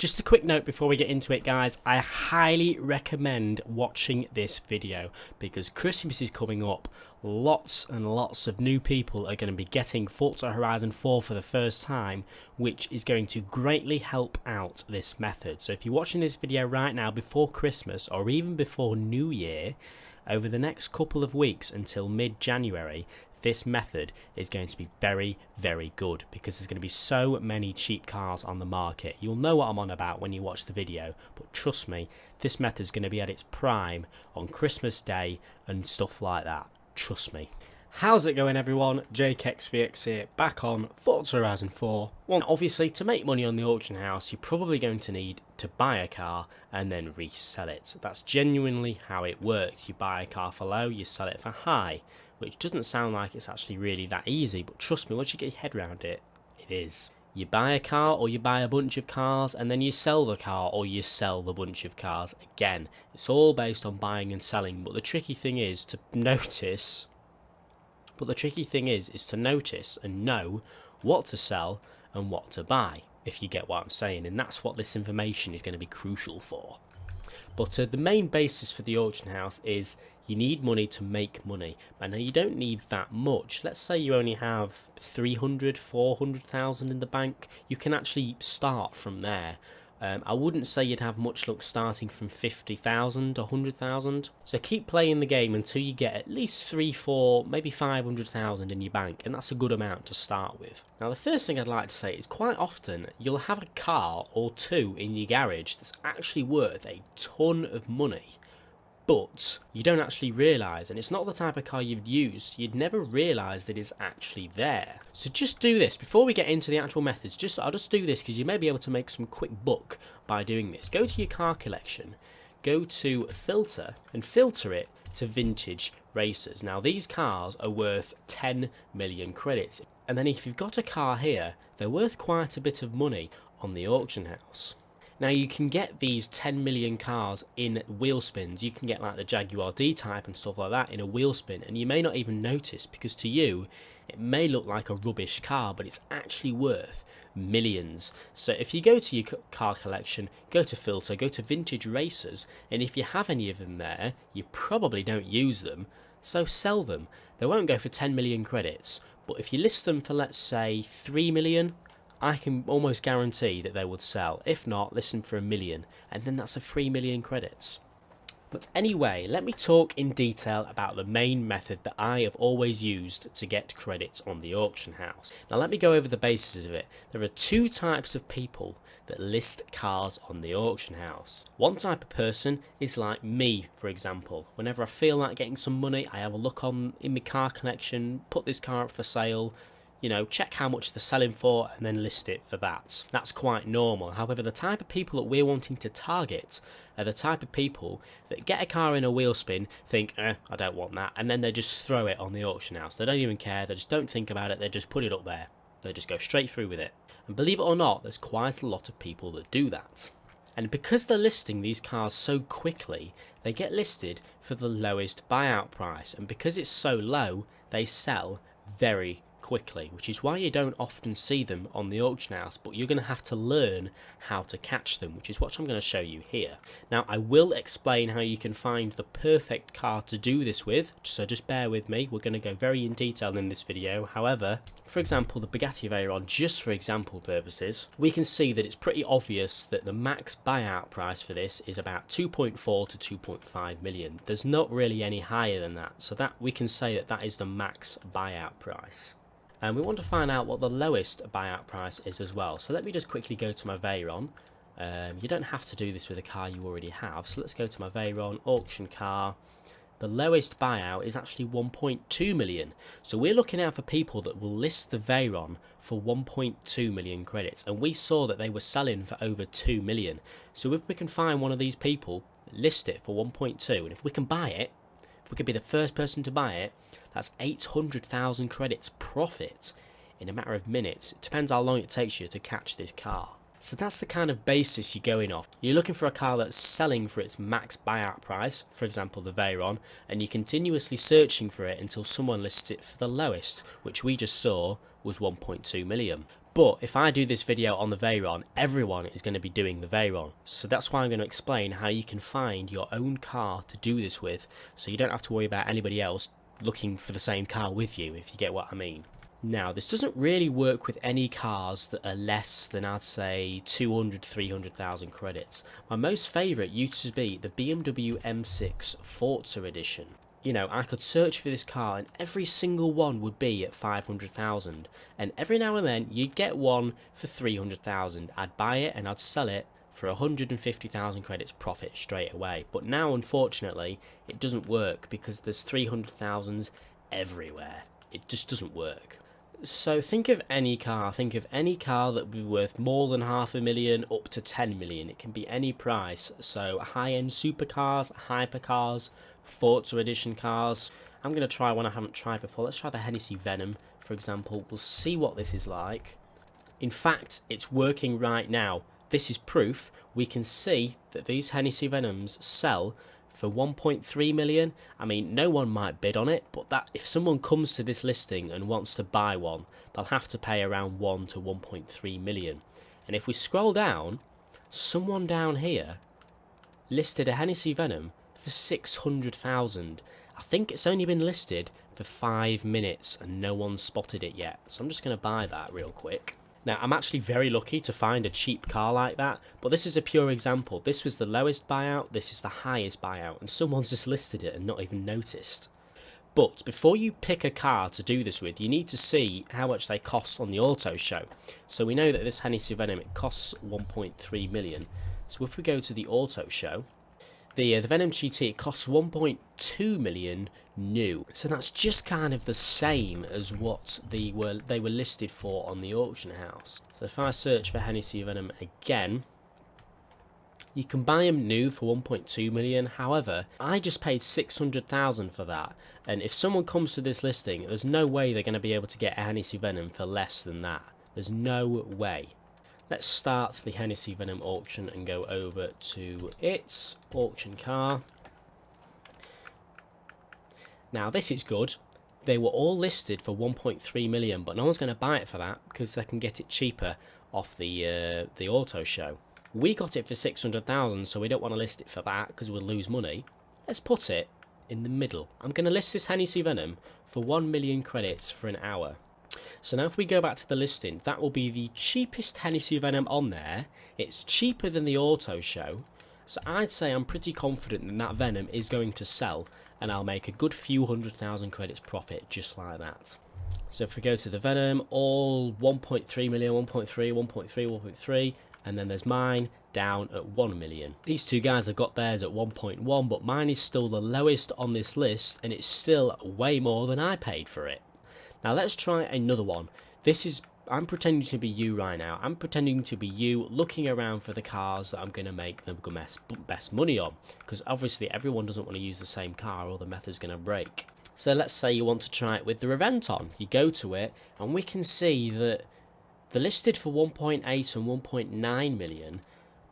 Just a quick note before we get into it, guys. I highly recommend watching this video because Christmas is coming up. Lots and lots of new people are going to be getting Forza Horizon 4 for the first time, which is going to greatly help out this method. So if you're watching this video right now before Christmas or even before New Year, over the next couple of weeks until mid-January, this method is going to be very, very good because there's going to be so many cheap cars on the market. You'll know what I'm on about when you watch the video, but trust me, this method is going to be at its prime on Christmas Day and stuff like that. Trust me. How's it going, everyone? JakeXVX here, back on Forza Horizon 4. Well, obviously, to make money on the auction house, you're probably going to need to buy a car and then resell it. That's genuinely how it works. You buy a car for low, you sell it for high, which doesn't sound like it's actually really that easy, but trust me, once you get your head around it, it is. You buy a car or you buy a bunch of cars and then you sell the car or you sell the bunch of cars. Again, it's all based on buying and selling, but the tricky thing is to notice... to notice and know what to sell and what to buy, if you get what I'm saying, and that's what this information is going to be crucial for. But the main basis for the auction house is you need money to make money. And now you don't need that much. Let's say you only have 300, 400,000 in the bank. You can actually start from there. I wouldn't say you'd have much luck starting from 50,000 or 100,000. So keep playing the game until you get at least 3, 4, maybe 500,000 in your bank, and that's a good amount to start with. Now the first thing I'd like to say is quite often you'll have a car or two in your garage that's actually worth a ton of money, but you don't actually realise, and it's not the type of car you'd use, you'd never realise that it's actually there. So just do this, before we get into the actual methods, I'll just do this because you may be able to make some quick buck by doing this. Go to your car collection, go to filter, and filter it to vintage racers. Now these cars are worth 10 million credits, and then if you've got a car here, they're worth quite a bit of money on the auction house. Now you can get these 10 million cars in wheel spins. You can get like the Jaguar D-Type and stuff like that in a wheel spin, and you may not even notice because to you it may look like a rubbish car, but it's actually worth millions. So if you go to your car collection, go to filter, go to vintage racers, and if you have any of them there, you probably don't use them, so sell them. They won't go for 10 million credits, but if you list them for, let's say, 3 million, I can almost guarantee that they would sell. If not, listen for 1 million, and then that's a 3 million credits. But anyway, let me talk in detail about the main method that I have always used to get credits on the auction house. Now let me go over the basis of it. There are two types of people that list cars on the auction house. One type of person is like me, for example. Whenever I feel like getting some money, I have a look in my car collection, put this car up for sale, you know, check how much they're selling for and then list it for that. That's quite normal. However, the type of people that we're wanting to target are the type of people that get a car in a wheel spin, think, I don't want that, and then they just throw it on the auction house. They don't even care, they just don't think about it, they just put it up there. They just go straight through with it. And believe it or not, there's quite a lot of people that do that. And because they're listing these cars so quickly, they get listed for the lowest buyout price, and because it's so low, they sell very quickly, which is why you don't often see them on the auction house, but you're going to have to learn how to catch them, which is what I'm going to show you here. Now I will explain how you can find the perfect car to do this with, so just bear with me. We're going to go very in detail in this video. However, for example, the Bugatti Veyron, just for example purposes, we can see that it's pretty obvious that the max buyout price for this is about 2.4 to 2.5 million. There's not really any higher than that, so that we can say that that is the max buyout price. And we want to find out what the lowest buyout price is as well. So let me just quickly go to my Veyron. You don't have to do this with a car you already have. So let's go to my Veyron auction car. The lowest buyout is actually 1.2 million. So we're looking out for people that will list the Veyron for 1.2 million credits. And we saw that they were selling for over 2 million. So if we can find one of these people, list it for 1.2, and if we can buy it, if we could be the first person to buy it, that's 800,000 credits profit in a matter of minutes. It depends how long it takes you to catch this car. So that's the kind of basis you're going off. You're looking for a car that's selling for its max buyout price, for example the Veyron, and you're continuously searching for it until someone lists it for the lowest, which we just saw was 1.2 million. But if I do this video on the Veyron, everyone is going to be doing the Veyron. So that's why I'm going to explain how you can find your own car to do this with, so you don't have to worry about anybody else looking for the same car with you, if you get what I mean. Now, this doesn't really work with any cars that are less than, I'd say, 200, 300,000 credits. My most favourite used to be the BMW M6 Forza Edition. You know, I could search for this car and every single one would be at 500,000. And every now and then you'd get one for 300,000. I'd buy it and I'd sell it for 150,000 credits profit straight away. But now, unfortunately, it doesn't work because there's 300,000s everywhere. It just doesn't work. So think of any car. Think of any car that would be worth more than 500,000 up to 10 million. It can be any price. So high-end supercars, hypercars, Forza Edition cars. I'm going to try one I haven't tried before. Let's try the Hennessy Venom, for example. We'll see what this is like. In fact, it's working right now. This is proof. We can see that these Hennessy Venoms sell for 1.3 million. I mean, no one might bid on it, but that if someone comes to this listing and wants to buy one, they'll have to pay around 1 to 1.3 million. And if we scroll down, someone down here listed a Hennessy Venom for 600,000. I think it's only been listed for 5 minutes and no one's spotted it yet. So I'm just going to buy that real quick. Now, I'm actually very lucky to find a cheap car like that, but this is a pure example. This was the lowest buyout, this is the highest buyout, and someone's just listed it and not even noticed. But before you pick a car to do this with, you need to see how much they cost on the auto show. So we know that this Hennessy Venom, it costs 1.3 million. So if we go to the auto show, the Venom GT, it costs 1.2 million new. So that's just kind of the same as what they were listed for on the auction house. So if I search for Hennessy Venom again, you can buy them new for 1.2 million. However, I just paid 600,000 for that. And if someone comes to this listing, there's no way they're going to be able to get a Hennessy Venom for less than that. There's no way. Let's start the Hennessy Venom auction and go over to its auction car. Now this is good. They were all listed for 1.3 million, but no one's going to buy it for that because they can get it cheaper off the auto show. We got it for 600,000, so we don't want to list it for that because we'll lose money. Let's put it in the middle. I'm going to list this Hennessy Venom for 1 million credits for an hour. So now if we go back to the listing, that will be the cheapest Hennessy Venom on there. It's cheaper than the auto show. So I'd say I'm pretty confident that that Venom is going to sell and I'll make a good few 100,000 credits profit just like that. So if we go to the Venom, all 1.3 million, 1.3, 1.3, 1.3, and then there's mine down at 1 million. These two guys have got theirs at 1.1, but mine is still the lowest on this list and it's still way more than I paid for it. Now let's try another one. I'm pretending to be you right now. I'm pretending to be you looking around for the cars that I'm going to make the best money on. Because obviously everyone doesn't want to use the same car or the method's going to break. So let's say you want to try it with the Reventon. You go to it and we can see that they're listed for 1.8 and 1.9 million.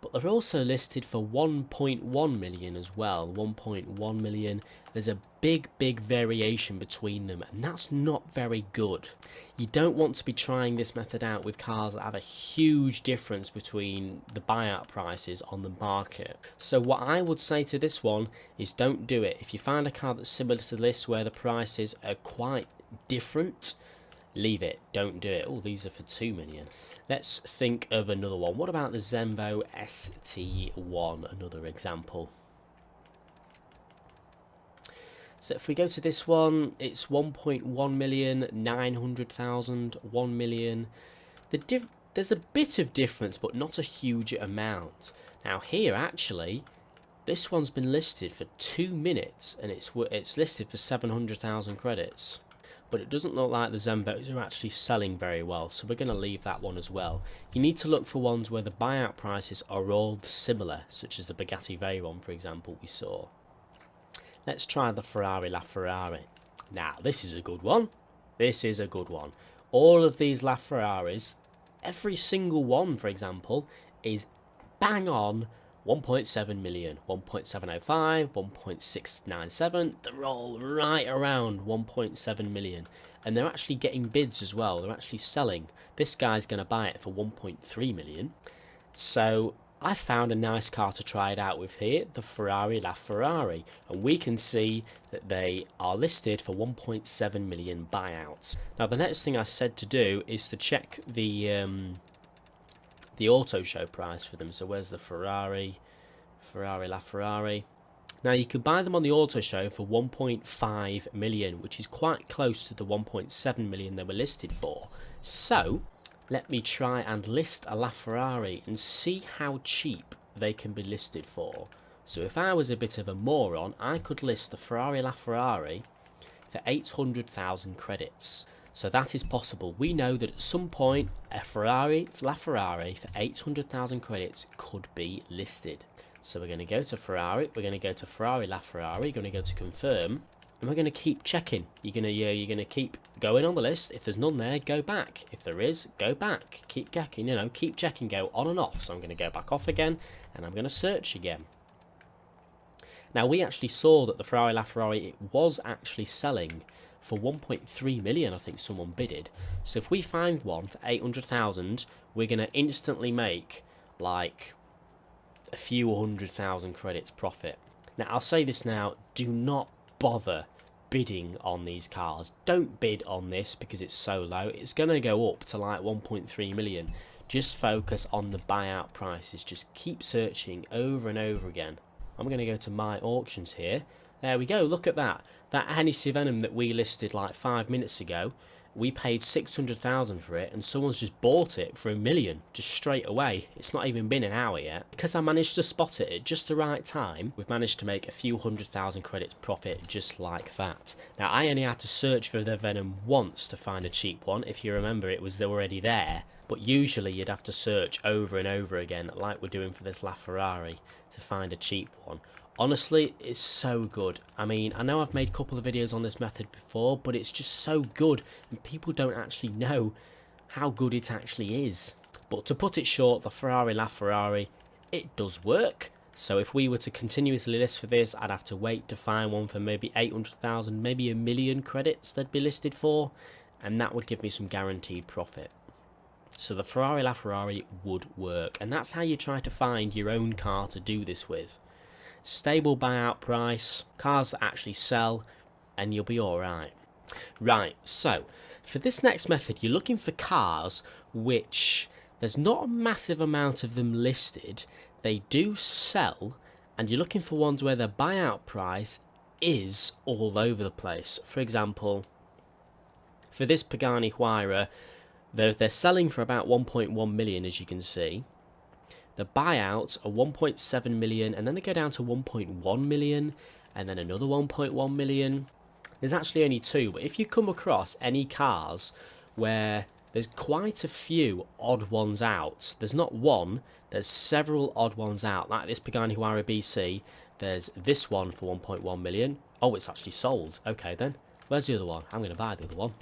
But they're also listed for 1.1 million as well. 1.1 million. There's a big variation between them, and that's not very good. You don't want to be trying this method out with cars that have a huge difference between the buyout prices on the market. So what I would say to this one is don't do it. If you find a car that's similar to this where the prices are quite different, leave it. Don't do it. Oh, these are for 2 million. Let's think of another one. What about the Zenvo ST1? Another example. So if we go to this one, it's 1.1 million, 900,000, 1 million. There's a bit of difference, but not a huge amount. Now here, actually, this one's been listed for 2 minutes, and it's listed for 700,000 credits. But it doesn't look like the Zenvos are actually selling very well, so we're going to leave that one as well. You need to look for ones where the buyout prices are all similar, such as the Bugatti Veyron, for example, we saw. Let's try the Ferrari LaFerrari. Now, this is a good one. This is a good one. All of these LaFerraris, every single one, for example, is bang on 1.7 million, 1.705, 1.697, they're all right around 1.7 million. and they're actually getting bids as well. They're actually selling. This guy's going to buy it for 1.3 million. So I found a nice car to try it out with here, the Ferrari LaFerrari, and we can see that they are listed for 1.7 million buyouts. Now the next thing I said to do is to check the auto show price for them. So where's the Ferrari LaFerrari? Now you can buy them on the auto show for 1.5 million, which is quite close to the 1.7 million they were listed for. So let me try and list a LaFerrari and see how cheap they can be listed for. So if I was a bit of a moron, I could list the Ferrari LaFerrari for 800,000 credits. So that is possible. We know that at some point a LaFerrari for 800,000 credits could be listed. So we're going to go to Ferrari, we're going to go to Ferrari LaFerrari, you're going to go to confirm, and we're going to keep checking. You're going to keep going on the list. If there's none there, go back. If there is, go back. Keep checking, keep checking, go on and off. So I'm going to go back off again, and I'm going to search again. Now we actually saw that the Ferrari LaFerrari, it was actually selling for 1.3 million, I think someone bidded. So if we find one for 800,000, we're going to instantly make like a few 100,000 credits profit. Now I'll say this now, do not bother bidding on these cars. Don't bid on this because it's so low. It's going to go up to like 1.3 million. Just focus on the buyout prices. Just keep searching over and over again. I'm going to go to my auctions here. There we go, look at that. That Hennessy Venom that we listed like 5 minutes ago, we paid 600,000 for it, and someone's just bought it for $1 million, just straight away. It's not even been an hour yet. Because I managed to spot it at just the right time, we've managed to make a few 100,000 credits profit just like that. Now, I only had to search for the Venom once to find a cheap one. If you remember, it was already there. But usually you'd have to search over and over again, like we're doing for this LaFerrari, to find a cheap one. Honestly, it's so good. I mean, I know I've made a couple of videos on this method before, but it's just so good, and people don't actually know how good it actually is. But to put it short, the Ferrari LaFerrari, it does work. So if we were to continuously list for this, I'd have to wait to find one for maybe 800,000, maybe 1 million credits they'd be listed for, and that would give me some guaranteed profit. So the Ferrari LaFerrari would work, and that's how you try to find your own car to do this with. Stable buyout price, cars that actually sell, and you'll be alright. Right, so for this next method, you're looking for cars which there's not a massive amount of them listed, they do sell, and you're looking for ones where the buyout price is all over the place. For example, for this Pagani Huayra, they're selling for about 1.1 million, as you can see. The buyouts are 1.7 million, and then they go down to 1.1 million, and then another 1.1 million. There's actually only two, but if you come across any cars where there's quite a few odd ones out, there's not one, there's several odd ones out, like this Pagani Huayra BC, there's this one for 1.1 million. Oh, it's actually sold. Okay then, where's the other one? I'm going to buy the other one.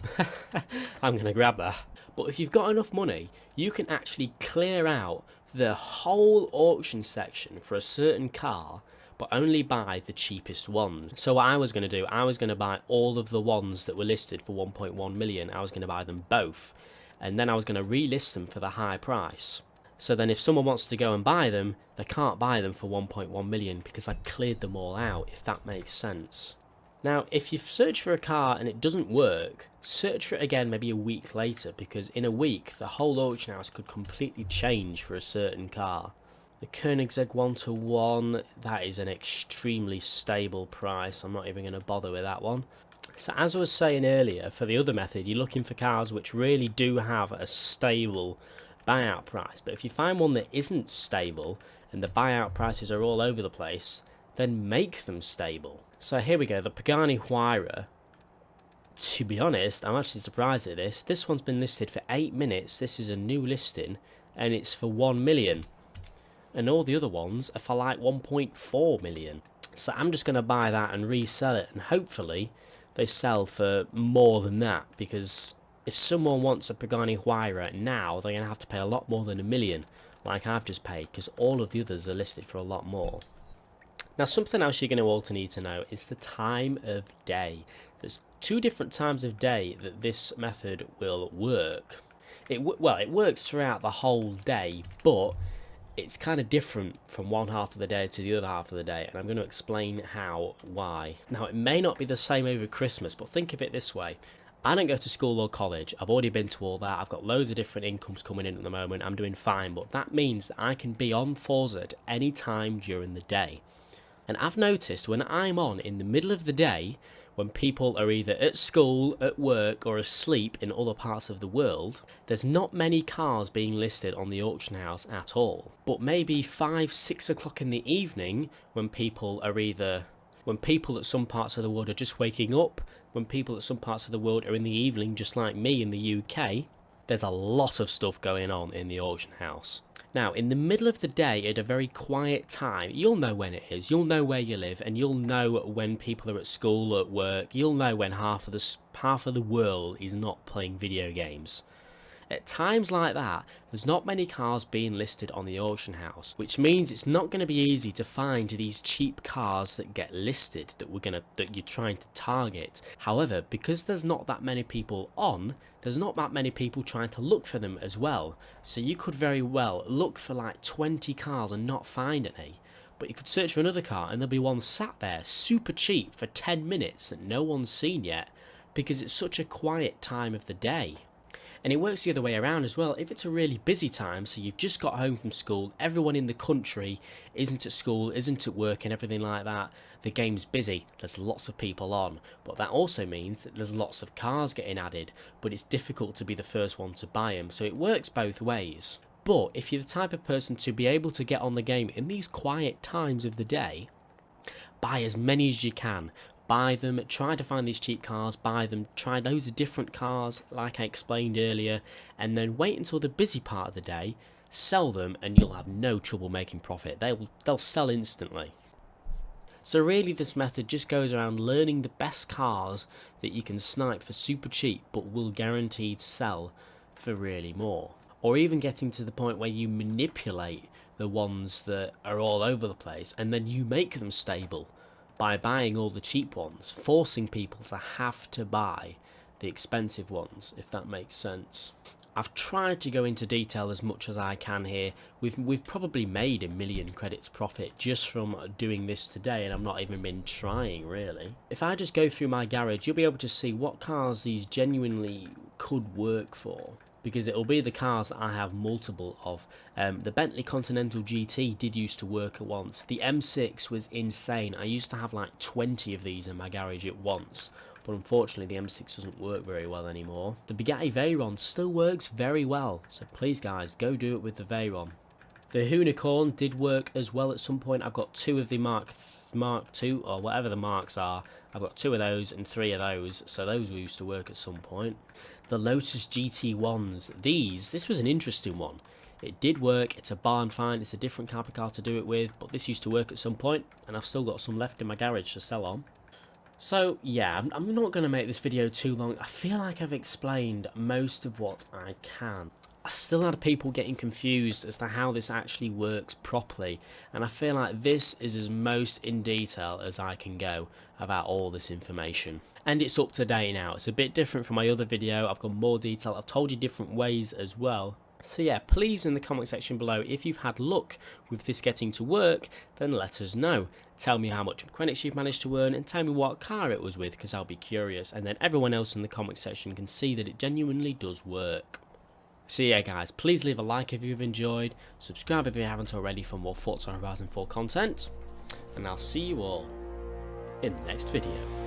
I'm going to grab that. But if you've got enough money, you can actually clear out the whole auction section for a certain car, but only buy the cheapest ones. So what I was going to do, I was going to buy all of the ones that were listed for 1.1 million. I was going to buy them both, and then I was going to relist them for the high price. So then if someone wants to go and buy them, they can't buy them for 1.1 million because I cleared them all out, if that makes sense. Now, if you search for a car and it doesn't work, search for it again maybe a week later, because in a week the whole auction house could completely change for a certain car. The Koenigsegg 1-to-1, that is an extremely stable price. I'm not even going to bother with that one. So as I was saying earlier, for the other method, you're looking for cars which really do have a stable buyout price. But if you find one that isn't stable and the buyout prices are all over the place, then make them stable. So here we go, the Pagani Huayra. To be honest, I'm actually surprised at this. This one's been listed for 8 minutes. This is a new listing, and it's for 1 million. And all the other ones are for like 1.4 million. So I'm just going to buy that and resell it, and hopefully they sell for more than that, because if someone wants a Pagani Huayra now, they're going to have to pay a lot more than 1 million, like I've just paid, because all of the others are listed for a lot more. Now, something else you're going to also need to know is the time of day. There's two different times of day that this method will work. It works throughout the whole day, but it's kind of different from one half of the day to the other half of the day, and I'm going to explain why. Now, it may not be the same over Christmas, but think of it this way. I don't go to school or college. I've already been to all that. I've got loads of different incomes coming in at the moment. I'm doing fine, but that means that I can be on Forza at any time during the day. And I've noticed when I'm on in the middle of the day, when people are either at school, at work, or asleep in other parts of the world, there's not many cars being listed on the auction house at all. But maybe 5, 6 o'clock in the evening, when people at some parts of the world are just waking up, when people at some parts of the world are in the evening, just like me in the UK, there's a lot of stuff going on in the auction house. Now, in the middle of the day, at a very quiet time, you'll know when it is, you'll know where you live, and you'll know when people are at school, at work, you'll know when half of the world is not playing video games. At times like that, there's not many cars being listed on the auction house, which means it's not going to be easy to find these cheap cars that get listed that you're trying to target. However, because there's not that many people on, there's not that many people trying to look for them as well. So you could very well look for like 20 cars and not find any. But you could search for another car and there'll be one sat there super cheap for 10 minutes that no one's seen yet, because it's such a quiet time of the day. And it works the other way around as well. If it's a really busy time, so you've just got home from school, everyone in the country isn't at school, isn't at work and everything like that, the game's busy, there's lots of people on. But that also means that there's lots of cars getting added, but it's difficult to be the first one to buy them. So it works both ways. But if you're the type of person to be able to get on the game in these quiet times of the day, buy as many as you can. Buy them, try to find these cheap cars, buy them, try loads of different cars like I explained earlier, and then wait until the busy part of the day, sell them, and you'll have no trouble making profit. They'll sell instantly. So really this method just goes around learning the best cars that you can snipe for super cheap but will guaranteed sell for really more. Or even getting to the point where you manipulate the ones that are all over the place and then you make them stable by buying all the cheap ones, forcing people to have to buy the expensive ones, if that makes sense. I've tried to go into detail as much as I can here. We've probably made 1 million credits profit just from doing this today, and I've not even been trying really. If I just go through my garage, you'll be able to see what cars these genuinely could work for, because it'll be the cars that I have multiple of. The Bentley Continental GT did used to work at once. The M6 was insane. I used to have like 20 of these in my garage at once, but unfortunately the M6 doesn't work very well anymore. The Bugatti Veyron still works very well, so please guys, go do it with the Veyron. The Unicorn did work as well at some point. I've got 2 of the Mark II, or whatever the marks are. I've got 2 of those and 3 of those, so those used to work at some point. The Lotus GT1s, this was an interesting one. It did work, it's a barn find, it's a different type of car to do it with, but this used to work at some point, and I've still got some left in my garage to sell on. So yeah, I'm not going to make this video too long. I feel like I've explained most of what I can. I still had people getting confused as to how this actually works properly, and I feel like this is as most in detail as I can go about all this information. And it's up to date now. It's a bit different from my other video. I've got more detail. I've told you different ways as well. So yeah, please in the comment section below, if you've had luck with this getting to work, then let us know. Tell me how much credits you've managed to earn and tell me what car it was with, because I'll be curious. And then everyone else in the comment section can see that it genuinely does work. So yeah guys, please leave a like if you've enjoyed, subscribe if you haven't already for more Forza Horizon 4 content, and I'll see you all in the next video.